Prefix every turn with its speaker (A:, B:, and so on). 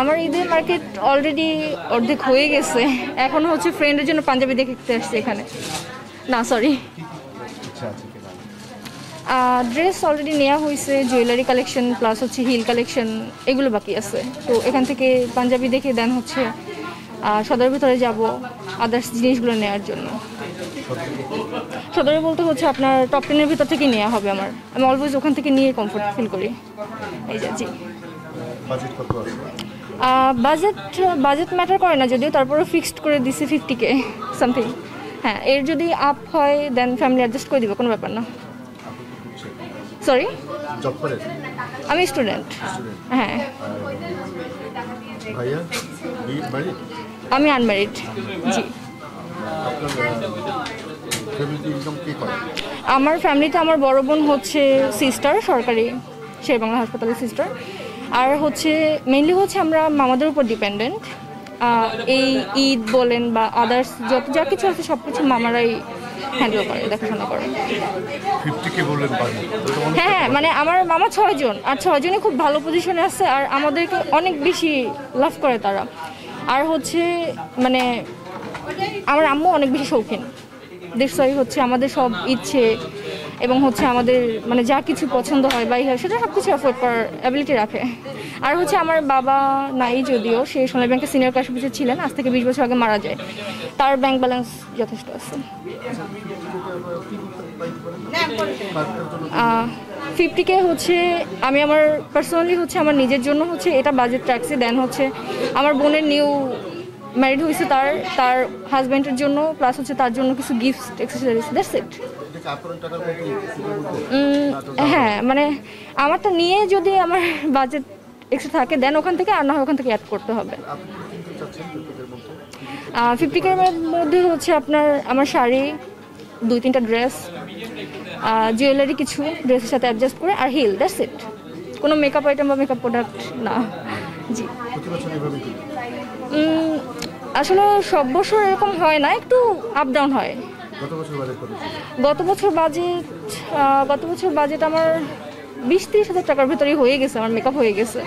A: আমার ঈদের market already অর্ধেক হয়ে গেছে, এখন হচ্ছে ফ্রেন্ডের জন্য পাঞ্জাবি দেখতে আসছে এখানে। না সরি, ড্রেস অলরেডি নেওয়া হয়েছে, জুয়েলারি কালেকশন প্লাস হচ্ছে হিল কালেকশন এগুলো বাকি আছে। তো এখান থেকে পাঞ্জাবি দেখে দেন হচ্ছে সদরের ভিতরে যাব আদার্স জিনিসগুলো নেওয়ার জন্য। সদরে বলতে হচ্ছে আপনার টপ 10-এর ভিতর থেকে নেওয়া হবে আমার, আমি অলওয়েজ ওখান থেকে নিয়ে কমফোর্ট ফিল করি। এই যে জি, বাজেট ম্যাটার করে না যদিও, তারপরে ফিক্সড করে দিছি 50K সামথিং। হ্যাঁ, এর যদি আপ হয় দেন ফ্যামিলি অ্যাডজাস্ট করে দিবে, কোনো ব্যাপার না। সরি, আমি স্টুডেন্ট। হ্যাঁ, আমি আনম্যারিড। জি, আমার ফ্যামিলিতে আমার বড় বোন হচ্ছে সিস্টার, সরকারি শেরেবাংলা হাসপাতালের সিস্টার। আর হচ্ছে মেইনলি হচ্ছে আমরা মামাদের উপর ডিপেন্ডেন্ট। এই ঈদ বলেন বা আদার্স যত যা কিছু আছে সব কিছু মামারাই হ্যান্ডেল করে, দেখাশোনা করে। হ্যাঁ, মানে আমার মামা 6 জন, আর 6 জনই খুব ভালো পজিশনে আছে, আর আমাদেরকে অনেক বেশি লাভ করে তারা। আর হচ্ছে মানে আমার আম্মু অনেক বেশি শৌখিন, দেশই হচ্ছে আমাদের সব ইচ্ছে এবং হচ্ছে আমাদের মানে যা কিছু পছন্দ হয় বা সেটা সব কিছু অ্যাফোর্ড করার অ্যাবিলিটি রাখে। আর হচ্ছে আমার বাবা নাই যদিও, সে সোনালী ব্যাংকের সিনিয়র ক্যাশ অফিসার ছিলেন, আজ থেকে 20 বছর আগে মারা যায়। তার ব্যাংক ব্যালেন্স যথেষ্ট আছে। 50K হচ্ছে আমি আমার পার্সোনালি হচ্ছে আমার নিজের জন্য হচ্ছে এটা বাজেট রাখছি। দেন হচ্ছে আমার বোনের নিউ ম্যারিড হয়েছে, তার হাজব্যান্ডের জন্য প্লাস হচ্ছে তার জন্য কিছু গিফট অ্যাক্সেসরিজ, দ্যাটস ইট। হ্যাঁ, মানে আমারটা নিয়ে যদি আমার বাজেট এক্সট্রা থাকে দেন ওখান থেকে, আর না হয় ওখান থেকে অ্যাড করতে হবে। 50K এর মধ্যে হচ্ছে আপনার আমার শাড়ি, 2-3টা ড্রেস, জুয়েলারি কিছু ড্রেসের সাথে অ্যাডজাস্ট করে, আর হিল, দ্যাটস ইট। কোনো মেকআপ আইটেম বা মেকআপ প্রোডাক্ট না। জি, আসলে সব বছর এরকম হয় না, একটু আপ ডাউন হয়। গত বছর বাজেট আমার 20-30 হাজার টাকার ভিতরেই হয়ে গেছে, আমার মেকআপ হয়ে গেছে।